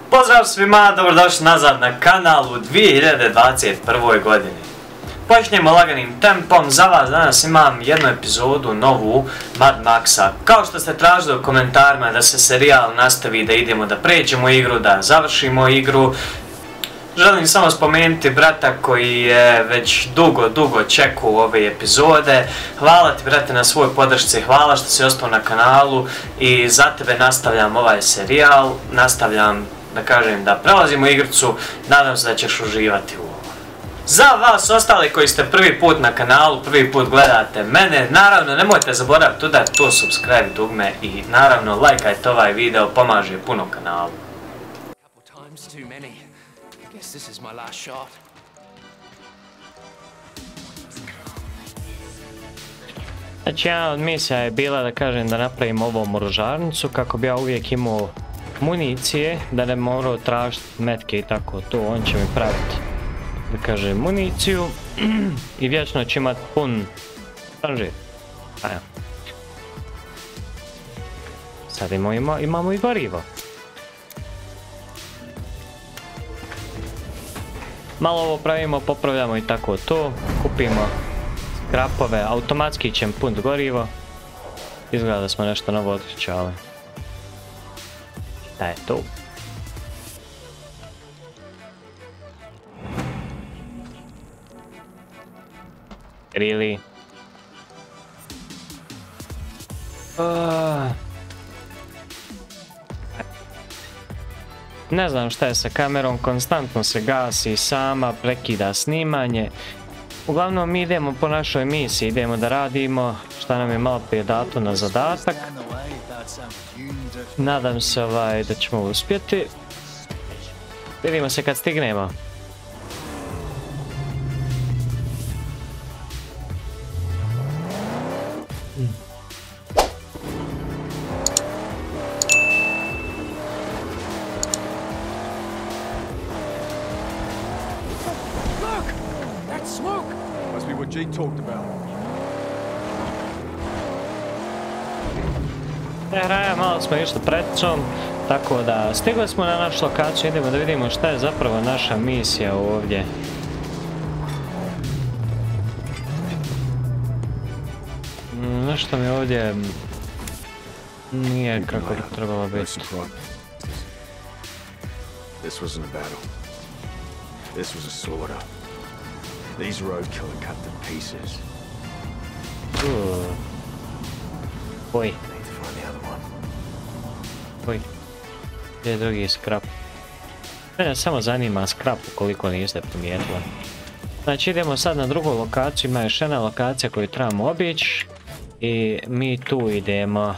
Pozdrav svima, dobrodošli nazad na kanal u 2021. godini. Počnemo laganim tempom, za vas danas imam jednu epizodu novu Mad Maxa. Kao što ste tražili u komentarima da se serijal nastavi, da idemo, da pređemo igru, da završimo igru. Želim samo spomenuti brata koji je već dugo čekao ove epizode. Hvala ti brate na svoj podršci, hvala što si ostao na kanalu i za tebe nastavljam ovaj serijal, nastavljam da kažem da prelazimo igricu, nadam se da ćeš uživati u ovo. Za vas ostali koji ste prvi put na kanalu, prvi put gledate mene, naravno nemojte zaboraviti udariti to subscribe dugme i naravno lajkajte ovaj video, pomaže puno kanalu. Znači jedna od misija je bila da kažem da napravim ovom oružarnicu kako bi ja uvijek imao municije, da ne morao tražiti metke i tako to, on će mi praviti da kažem municiju i vječno će imati pun tranžir. Sad imamo i gorivo. Malo ovo pravimo, popravljamo i tako to, kupimo skrapove, automatski ćemo puniti gorivo. Izgleda da smo nešto novo otkričali. Šta je to? Really? Ne znam šta je sa kamerom, konstantno se gasi sama, prekida snimanje. Uglavnom mi idemo po našoj misiji, idemo da radimo šta nam je malo prije dato na zadatak. Nadam se da ćemo uspjeti. Vidimo se kad stignemo. Malo smo išli preticom, tako da stigli smo na našu lokaciju, idemo da vidimo šta je zapravo naša misija ovdje. Nešto mi ovdje nije kako bi trebalo biti. This wasn't a battle. This was a slaughter. These roadkill are cut to pieces. Oj. Oj. Gdje je drugi skrap? Mene samo zanima skrap ukoliko niste primijetili. Znači idemo sad na drugu lokaciju, ima još jedna lokacija koju trebamo obići. I mi tu idemo.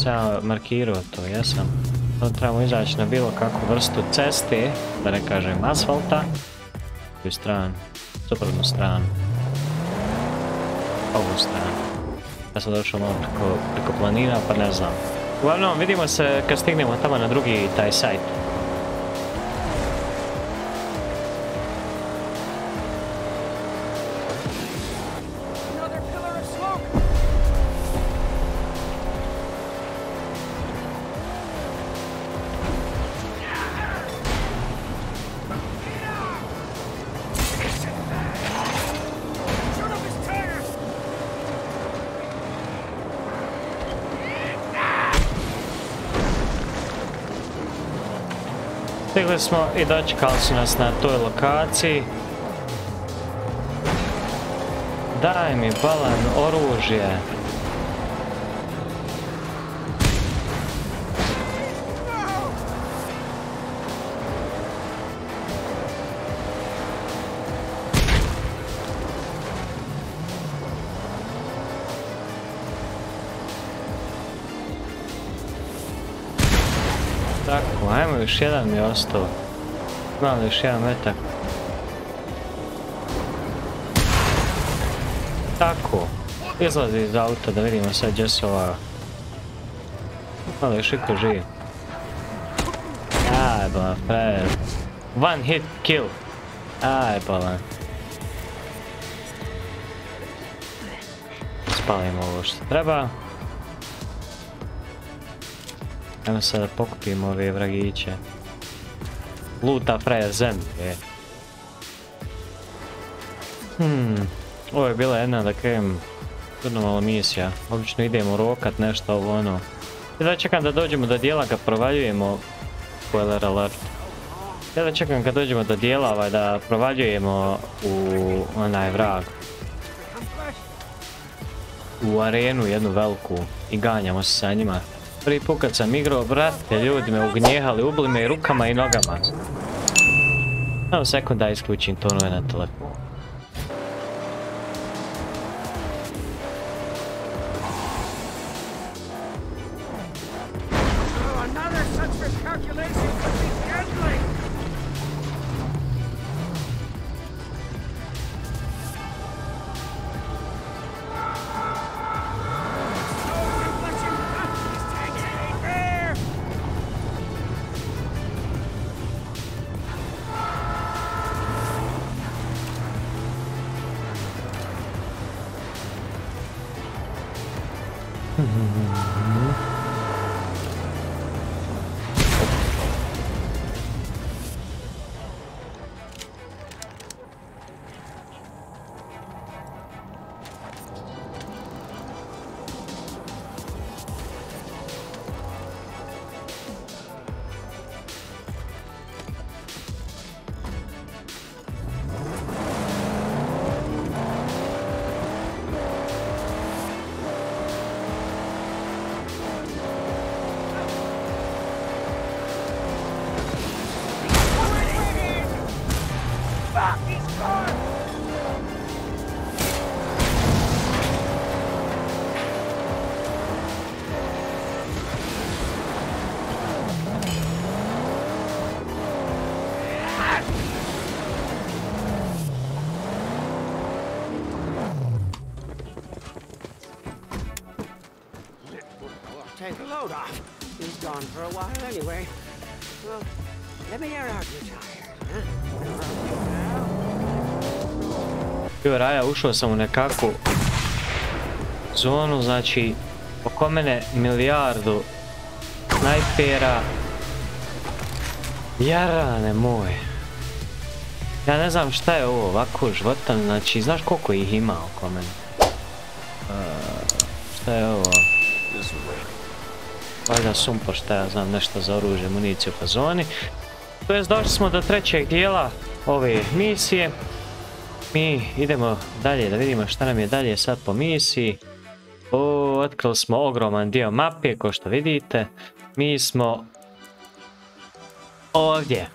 Sam markirao to, jesam. Trebamo izaći na bilo kakvu vrstu ceste, da ne kažem asfalta. Tu stranu, suprotnu stranu. Ovu stranu. Ja sam došao malo preko planina, pa ne znam. Uglavnom, vidimo se kad stignemo tamo na drugi taj sajt. Stigli smo i dočekali su nas na toj lokaciji. Daj mi balan oružje. Tako, ajmo još jedan mi je ostao. Imam još jedan metak. Tako, izlazi iz auta da vidimo sad gdje su ova Ali još iko živ. Aj, bolan, frajer. One hit kill. Aj, bolan. Spalimo ovo što treba. Ajmo sad da pokupimo ove vragiće. Luta frajer zemlje. Ovo je bila jedna, da kažem, čudno malo misija. Obično idemo rokat nešto ovo ono. Ja čekam da dođemo do dijela kad provaljujemo. Spoiler alert. Ja čekam kad dođemo do dijela da provaljujemo u onaj vrag. U arenu jednu veliku i ganjamo se sa njima. Prvi put kad sam igrao, brate, ljudi me ugnjehali, ubili me i rukama i nogama. Samo sekund da isključim tonove na telefonu. Take the load off. He's gone for a while anyway. Well, let me air out your tires, huh? Raja, ušao sam u nekakvu zonu, znači oko mene milijardu snajpera. Jarane moj. Ja ne znam šta je ovo, ovako životan, znači znaš koliko ih ima oko mene. Šta je ovo? Valjda sumpor, šta ja znam, nešto za oružje, municiju po zoni. To jest, došli smo do trećeg dijela ove misije. Mi idemo dalje da vidimo šta nam je dalje sad po misiji. Otkrili smo ogroman dio mape, kao što vidite. Mi smo ovdje.